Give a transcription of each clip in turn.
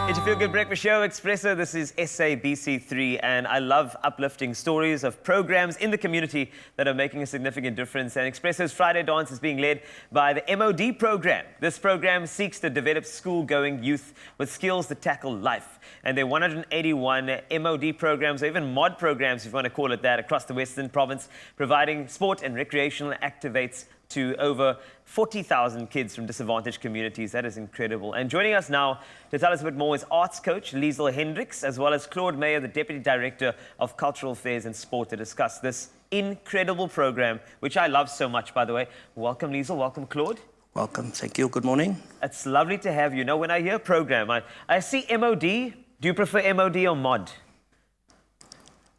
It's a feel-good breakfast show, Expresso. This is SABC3, and I love uplifting stories of programs in the community that are making a significant difference. And Expresso's Friday Dance is being led by the MOD program. This program seeks to develop school-going youth with skills that tackle life. And there are 181 MOD programs, or even MOD programs, if you want to call it that, across the Western Province, providing sport and recreational activates to over 40,000 kids from disadvantaged communities. That is incredible. And joining us now to tell us a bit more is arts coach Liesl Hendricks, as well as Claude Meyer, the Deputy Director of Cultural Affairs and Sport, to discuss this incredible program, which I love so much, by the way. Welcome, Liesl. Welcome, Claude. Welcome. Thank you. Good morning. It's lovely to have you. Now, when I hear program, I see MOD. Do you prefer MOD or MOD?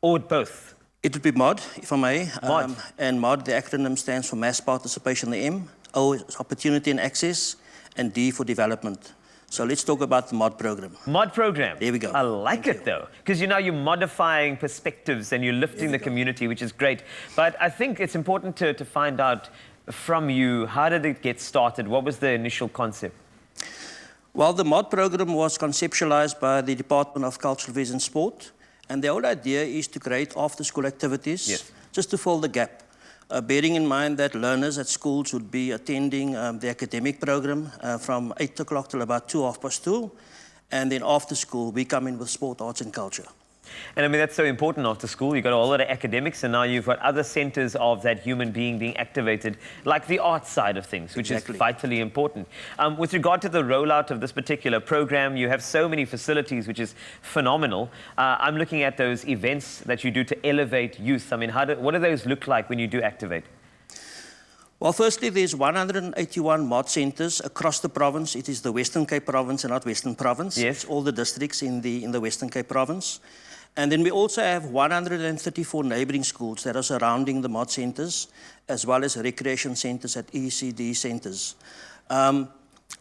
Or both? It would be MOD, if I may. MOD. And MOD, the acronym stands for Mass Participation, the M. O is Opportunity and Access, and D for Development. So let's talk about the MOD program. MOD program. There we go. I like it, though, because you're modifying perspectives and you're lifting the community, which is great. But I think it's important to find out from you, how did it get started? What was the initial concept? Well, the MOD program was conceptualized by the Department of Cultural Affairs and Sport. And the whole idea is to create after-school activities, just to fill the gap. Bearing in mind that learners at schools would be attending the academic program from 8 o'clock till about 2:30. And then after school, we come in with sport, arts and culture. And I mean, that's so important after school. You've got a lot of academics, and now you've got other centers of that human being activated, like the arts side of things, which is vitally important. With regard to the rollout of this particular program, you have so many facilities, which is phenomenal. I'm looking at those events that you do to elevate youth. I mean, what do those look like when you do activate? Well, firstly, there's 181 MOD centers across the province. It is the Western Cape province and not Western Province. Yes. It's all the districts in the Western Cape province. And then we also have 134 neighboring schools that are surrounding the MOD centers, as well as recreation centers at ECD centers.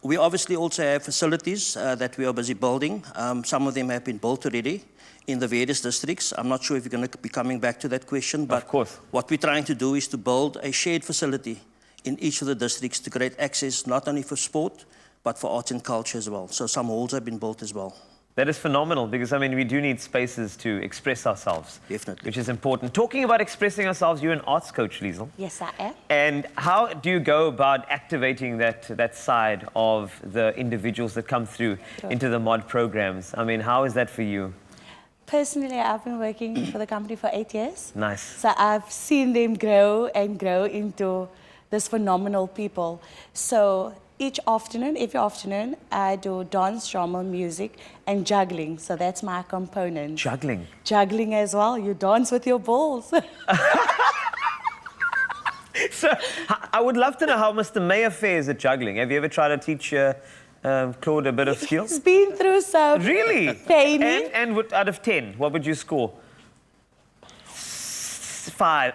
We obviously also have facilities that we are busy building. Some of them have been built already in the various districts. I'm not sure if you're going to be coming back to that question, but of course, what we're trying to do is to build a shared facility in each of the districts to create access not only for sport, but for arts and culture as well. So some halls have been built as well. That is phenomenal, because, I mean, we do need spaces to express ourselves. Definitely. Which is important. Talking about expressing ourselves, you're an arts coach, Liesl. Yes, I am. And how do you go about activating that side of the individuals that come through into the MOD programs? I mean, how is that for you? Personally, I've been working for the company for 8 years. Nice. So I've seen them grow and grow into this phenomenal people. So every afternoon, I do dance, drama, music, and juggling. So that's my component. Juggling? Juggling as well. You dance with your balls. So I would love to know how Mr. Meyer fares at juggling. Have you ever tried to teach Claude a bit of skill? He's been through some pain. And out of 10, what would you score? 5.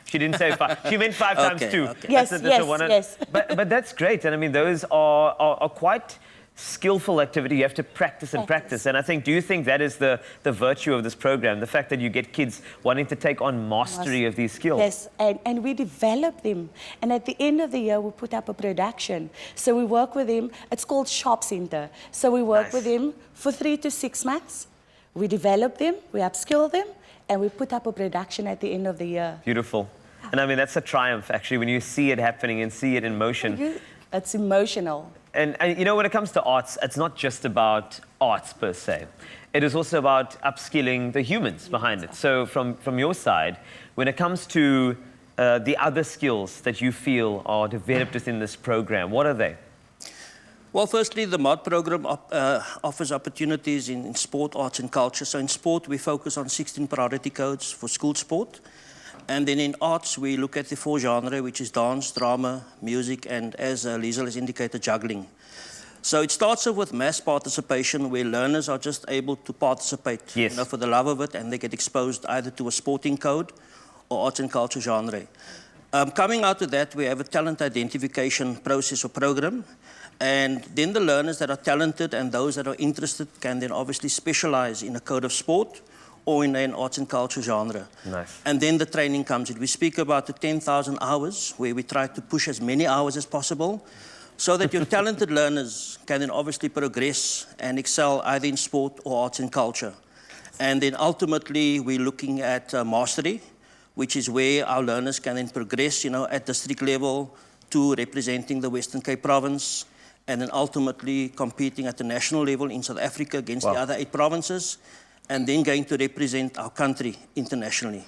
She didn't say 5. She meant 5 times 2. Okay. Yes. But that's great. And I mean, those are quite skillful activity. You have to practice and practice. And I think, do you think that is the virtue of this program? The fact that you get kids wanting to take on mastery of these skills? Yes, and we develop them. And at the end of the year, we put up a production. So we work with them. It's called Shop Center. So we work with them for 3 to 6 months. We develop them, we upskill them, and we put up a production at the end of the year. Beautiful. And I mean, that's a triumph, actually, when you see it happening and see it in motion. It's emotional. And you know, when it comes to arts, it's not just about arts per se. It is also about upskilling the humans behind it. So from your side, when it comes to the other skills that you feel are developed within this program, what are they? Well, firstly, the MOD program offers opportunities in sport, arts and culture. So in sport, we focus on 16 priority codes for school sport. And then in arts, we look at the 4 genres, which is dance, drama, music, and as Liesl has indicated, juggling. So it starts off with mass participation, where learners are just able to participate for the love of it, and they get exposed either to a sporting code or arts and culture genre. Coming out of that, we have a talent identification process or program. And then the learners that are talented and those that are interested can then obviously specialize in a code of sport or in an arts and culture genre. Nice. And then the training comes in. We speak about the 10,000 hours, where we try to push as many hours as possible. so that your talented learners can then obviously progress and excel either in sport or arts and culture. And then ultimately, we're looking at mastery, which is where our learners can then progress, at district level to representing the Western Cape province, and then ultimately competing at the national level in South Africa against the other 8 provinces, and then going to represent our country internationally.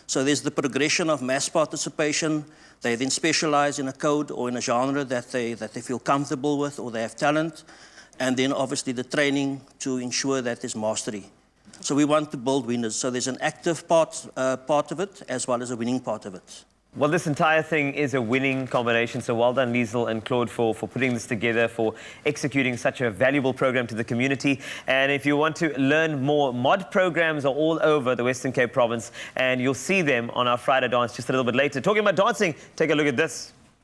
So there's the progression of mass participation. They then specialize in a code or in a genre that they feel comfortable with or they have talent. And then obviously the training to ensure that there's mastery. So we want to build winners. So there's an active part of it as well as a winning part of it. Well, this entire thing is a winning combination. So well done, Liesl and Claude, for putting this together, for executing such a valuable program to the community. And if you want to learn more, mod programs are all over the Western Cape province, and you'll see them on our Friday dance just a little bit later. Talking about dancing, take a look at this.